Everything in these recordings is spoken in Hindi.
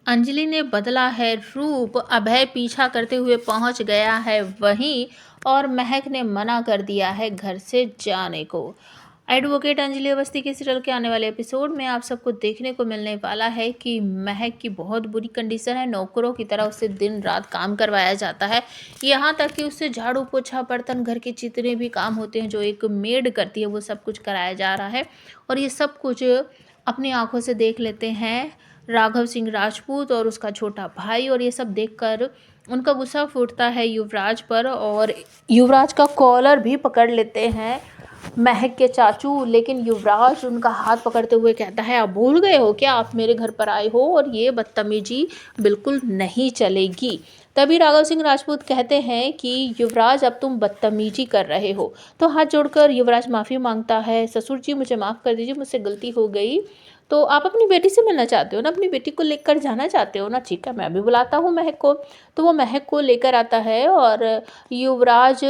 अंजलि ने बदला है रूप, अभय पीछा करते हुए पहुंच गया है वहीं और महक ने मना कर दिया है घर से जाने को। एडवोकेट अंजलि अवस्थी के सीरियल के आने वाले एपिसोड में आप सबको देखने को मिलने वाला है कि महक की बहुत बुरी कंडीशन है। नौकरों की तरह उससे दिन रात काम करवाया जाता है, यहाँ तक कि उससे झाड़ू पोछा बर्तन घर के जितने भी काम होते हैं जो एक मेड करती है वो सब कुछ कराया जा रहा है। और ये सब कुछ अपनी आंखों से देख लेते हैं राघव सिंह राजपूत और उसका छोटा भाई, और ये सब देखकर उनका गुस्सा फूटता है युवराज पर और युवराज का कॉलर भी पकड़ लेते हैं महक के चाचू। लेकिन युवराज उनका हाथ पकड़ते हुए कहता है, आप भूल गए हो क्या, आप मेरे घर पर आए हो और ये बदतमीजी बिल्कुल नहीं चलेगी। तभी राघव सिंह राजपूत कहते हैं कि युवराज अब तुम बदतमीजी कर रहे हो। तो हाथ जोड़कर युवराज माफ़ी मांगता है, ससुर जी मुझे माफ़ कर दीजिए, मुझसे गलती हो गई। तो आप अपनी बेटी से मिलना चाहते हो ना, अपनी बेटी को लेकर जाना चाहते हो ना, ठीक है मैं भी बुलाता हूँ महक को। तो वो महक को लेकर आता है और युवराज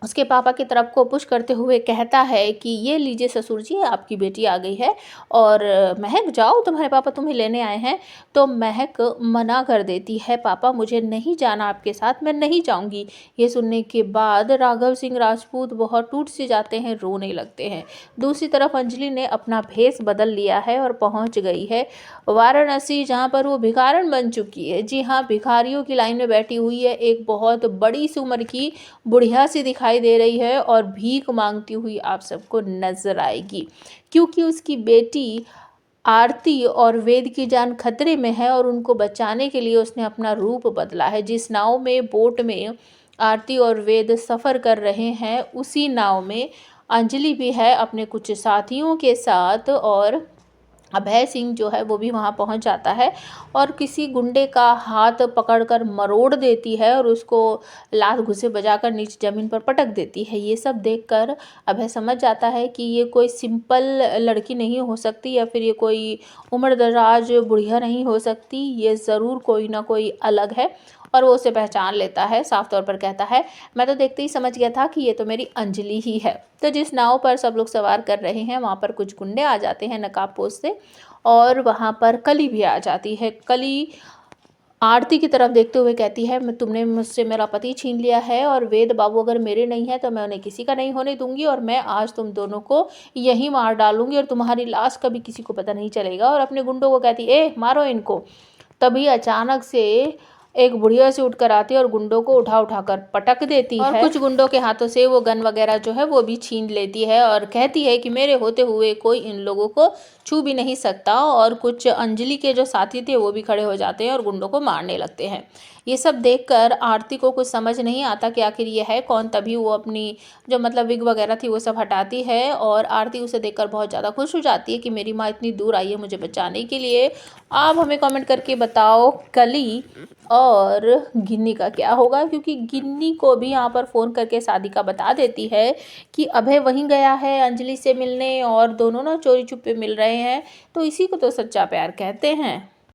उसके पापा की तरफ को पुश करते हुए कहता है कि ये लीजिए ससुर जी, आपकी बेटी आ गई है और महक जाओ, तुम्हारे पापा तुम्हें लेने आए हैं। तो महक मना कर देती है, पापा मुझे नहीं जाना आपके साथ, मैं नहीं जाऊंगी। ये सुनने के बाद राघव सिंह राजपूत बहुत टूट से जाते हैं, रोने लगते हैं। दूसरी तरफ अंजलि ने अपना भेष बदल लिया है और पहुंच गई है वाराणसी, जहां पर वो भिखारन बन चुकी है। जी हाँ, भिखारियों की लाइन में बैठी हुई है, एक बहुत बड़ी सी उम्र की बुढ़िया सी दिखाई दे रही है और भीख मांगती हुई आप सबको नजर आएगी, क्योंकि उसकी बेटी आरती और वेद की जान खतरे में है और उनको बचाने के लिए उसने अपना रूप बदला है। जिस नाव में बोट में आरती और वेद सफ़र कर रहे हैं उसी नाव में अंजलि भी है अपने कुछ साथियों के साथ, और अभय सिंह जो है वो भी वहाँ पहुँच जाता है और किसी गुंडे का हाथ पकड़कर मरोड़ देती है और उसको लात घुसे बजाकर नीचे ज़मीन पर पटक देती है। ये सब देखकर अभय समझ जाता है कि ये कोई सिंपल लड़की नहीं हो सकती या फिर ये कोई उम्रदराज बुढ़िया नहीं हो सकती, ये ज़रूर कोई ना कोई अलग है। और वो उसे पहचान लेता है, साफ तौर पर कहता है, मैं तो देखते ही समझ गया था कि ये तो मेरी अंजलि ही है। तो जिस नाव पर सब लोग सवार कर रहे हैं वहाँ पर कुछ गुंडे आ जाते हैं नकाबपोश से और वहाँ पर कली भी आ जाती है। कली आरती की तरफ देखते हुए कहती है, मैं तुमने मुझसे मेरा पति छीन लिया है और वेद बाबू अगर मेरे नहीं है तो मैं उन्हें किसी का नहीं होने दूंगी और मैं आज तुम दोनों को यहीं मार डालूंगी और तुम्हारी लाश कभी किसी को पता नहीं चलेगा। और अपने गुंडों को कहती, ए मारो इनको। तभी अचानक से एक बुढ़िया से उठकर आती है और गुंडों को उठा कर पटक देती है और कुछ गुंडों के हाथों से वो गन वगैरह जो है वो भी छीन लेती है और कहती है कि मेरे होते हुए कोई इन लोगों को छू भी नहीं सकता। और कुछ अंजलि के जो साथी थे वो भी खड़े हो जाते हैं और गुंडों को मारने लगते हैं। ये सब देखकर आरती को कुछ समझ नहीं आता कि आखिर ये है कौन। तभी वो अपनी जो मतलब विग वगैरह थी वो सब हटाती है और आरती उसे देखकर बहुत ज़्यादा खुश हो जाती है कि मेरी माँ इतनी दूर आई है मुझे बचाने के लिए। आप हमें कमेंट करके बताओ कली और गिन्नी का क्या होगा, क्योंकि गिन्नी को भी यहाँ पर फ़ोन करके साधिका बता देती है कि अभय वहीं गया है अंजलि से मिलने और दोनों ना चोरी छुपे मिल रहे हैं। तो इसी को तो सच्चा प्यार कहते हैं।